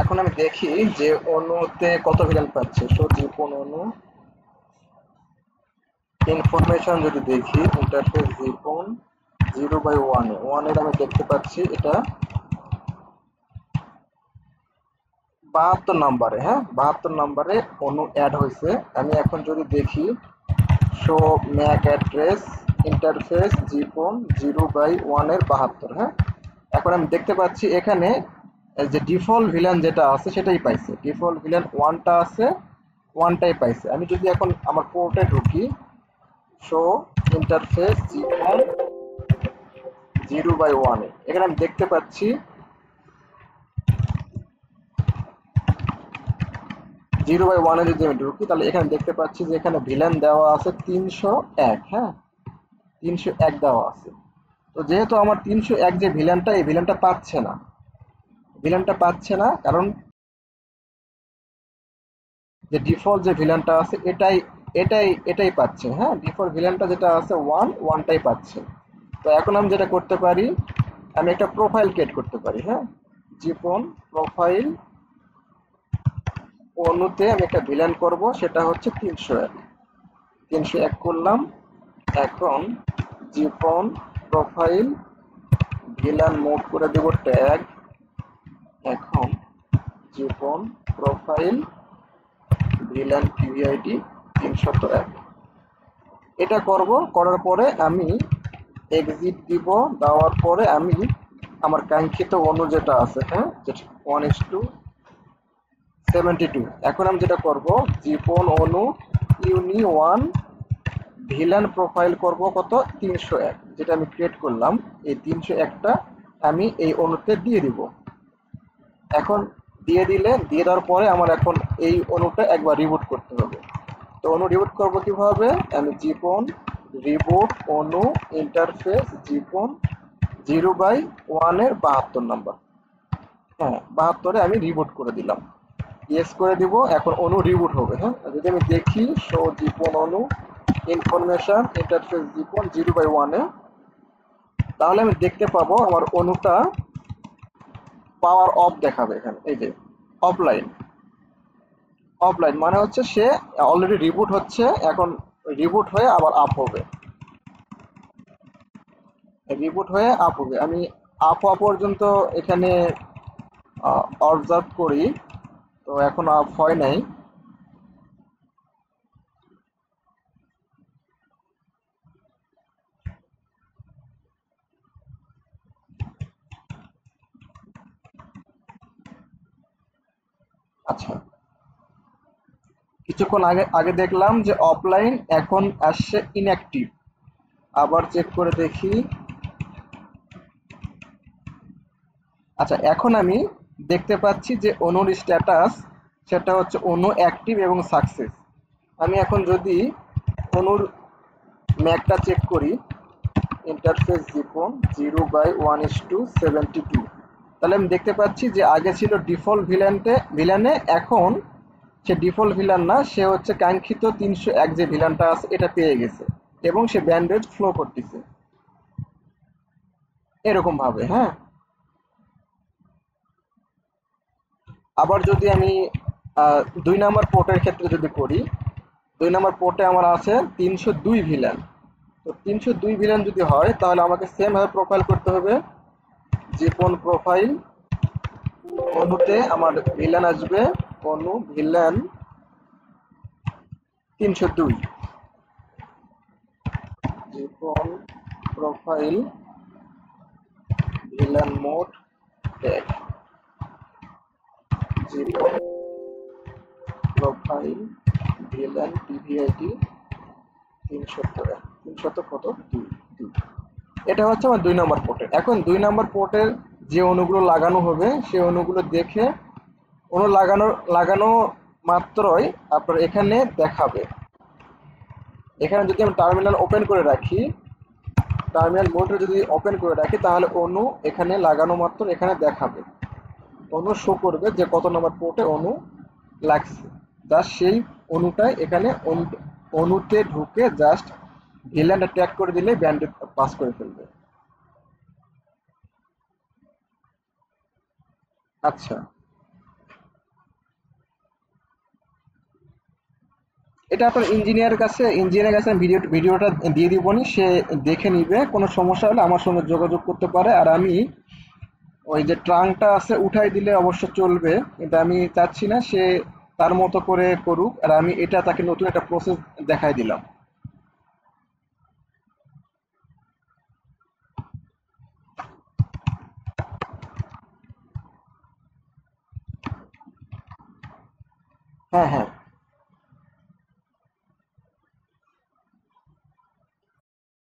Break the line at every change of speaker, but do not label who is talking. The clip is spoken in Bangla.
এখন আমি দেখি যে অণুতে কত ভিলেন পাচ্ছে। সো জীবন অণু ইনফরমেশন যদি দেখি, ইন্টারফেস জীবন 0/1 এর আমি দেখতে পাচ্ছি এটা 72 নম্বরে। হ্যাঁ, 72 নম্বরে অণু অ্যাড হয়েছে। আমি এখন যদি দেখি শো ম্যাক অ্যাড্রেস ইন্টারফেস জীবন 0/1 এর 72। হ্যাঁ, এখন আমি দেখতে পাচ্ছি এখানে যে ডিফল্ট ভিলেন যেটা আছে সেটাই পাইছে। ডিফল্ট ভিলেন ওয়ানটা আছে, ওয়ানটাই পাইছে। আমি যদি এখন আমার পোর্টে ঢুকি, শো ইন্টারফেস জীবন 0/1 এখানে আমি দেখতে পাচ্ছি 0/1 যদি আমি ঢুকি তাহলে এখানে দেখতে পাচ্ছি যে এখানে ভিলেন দেওয়া আছে 301। হ্যাঁ, 301 দেওয়া আছে। তো যেহেতু আমার 301 যে ভিলেনটা, এই ভিলেনটা পাচ্ছে না। ভিলেনটা পাচ্ছে না কারণ যে ডিফল্ট যে ভিলেনটা আছে এটাই পাচ্ছে। হ্যাঁ, ডিফল্ট ভিলেনটা যেটা আছে ওয়ানটাই পাচ্ছে। তো এখন আমি যেটা করতে পারি, আমি একটা প্রোফাইল ক্রিয়েট করতে পারি। হ্যাঁ, জীবন প্রোফাইল অণুতে আমি একটা ভিলেন করব, সেটা হচ্ছে 301। 301 করলাম। এখন জীবন প্রোফাইল ভিলেন মোড করে দেব ট্যাগ। এখন জীবন প্রোফাইল ভিলেন পিভিআইডি 301 এটা করব। করার পরে আমি এক্সিট দিব। দেওয়ার পরে আমি আমার কাঙ্ক্ষিত অণু যেটা আছে, হ্যাঁ, যেটা 1:72। এখন আমি যেটা করব, জীবন অণু ইউনি 1 ভিলেন প্রোফাইল করব কত, 301, যেটা আমি ক্রিয়েট করলাম। এই 301টা আমি এই অণুতে দিয়ে দিব। এখন দিয়ে দেওয়ার পরে আমার এখন এই অণুটা একবার রিবুট করতে হবে। তো অণু রিবুট করব কিভাবে, আমি জীবন রিবুট অণু ইন্টারফেস জীবন 0/1 এর 72 নাম্বার। হ্যাঁ, 72-এ আমি রিবুট করে দিলাম। ইয়েস করে দিব। এখন অণু রিবুট হবে। হ্যাঁ, যদি আমি দেখি শো জীবন অণু ইনফরমেশন ইন্টারফেস জীবন 0/1 এ, তাহলে আমি দেখতে পাবো আমার অণুটা পাওয়ার অফ দেখাবে। এখানে এই যে অফলাইন। অফলাইন মানে হচ্ছে সে অলরেডি রিবুট হচ্ছে, এখন রিবুট হয়ে আবার আপ হবে। রিবুট হয়ে আপ হবে। আমি আপ হওয়া পর্যন্ত এখানে অবজার্ভ করি, তো এখন আপ হয় নাই। আচ্ছা, কিছুক্ষণ আগে আগে দেখলাম যে অফলাইন, এখন আসছে ইনঅ্যাক্টিভ। আবার চেক করে দেখি। আচ্ছা, এখন আমি দেখতে পাচ্ছি যে অণুর স্ট্যাটাস সেটা হচ্ছে অণু অ্যাক্টিভ এবং সাকসেস। আমি এখন যদি অণুর ম্যাকটা চেক করি, ইন্টারফেস জীবন 0/1:72, তাহলে আমি দেখতে পাচ্ছি যে আগে ছিল ডিফল্ট ভিলেনে, এখন সে ডিফল্ট ভিলান না, সে হচ্ছে কাঙ্ক্ষিত 301 যে ভিলানটা আছে এটা পেয়ে গেছে এবং সে ব্যান্ডেজ ফ্লো করতেছে এরকম ভাবে। হ্যাঁ, আবার যদি আমি 2 নাম্বার পোর্টের ক্ষেত্রে যদি করি, 2 নাম্বার পোর্টে আমার আছে 302 ভিলান। তো 302 ভিলান যদি হয় তাহলে আমাকে সেম ভাবে প্রোফাইল করতে হবে। জীবন প্রোফাইল অণুতে আমার ভিলান আসবে, অণু ভিলান 302। জীবন প্রোফাইল ভিলান মোড ট্যাগ জীবন প্রোফাইল ভিলান পিভিআইডি 300 কত 2। এটা হচ্ছে আমার 2 নাম্বার পোর্টের। এখন 2 নাম্বার পোর্টের যে অণুগুলো লাগানো হবে সে অণুগুলো দেখে অণু লাগানো মাত্রই আপনার এখানে দেখাবে। এখানে যদি আমি টার্মিনাল ওপেন করে রাখি, টার্মিনাল মোডটা যদি ওপেন করে রাখি তাহলে অণু এখানে লাগানো মাত্র এখানে দেখাবে। অণু শো করবে যে কত নম্বর পোর্টে অণু লাগছে। জাস্ট সেই অণুটাই এখানে অণুতে ঢুকে জাস্ট ভিলেনটা ট্যাগ করে দিলে ব্যান্ডেড পাস করে ফেলবে। আচ্ছা, এটা আপনার ইঞ্জিনিয়ারের কাছে আমি ভিডিওটা দিয়ে দিবনি, সে দেখে নিবে, কোনো সমস্যা হলে আমার সঙ্গে যোগাযোগ করতে পারে। আর আমি ওই যে ট্রাঙ্কটা আছে উঠাই দিলে অবশ্য চলবে, কিন্তু আমি চাচ্ছি না সে তার মতো করে করুক, আর আমি এটা তাকে নতুন একটা প্রসেস দেখাই দিলাম। হ্যাঁ, হ্যাঁ,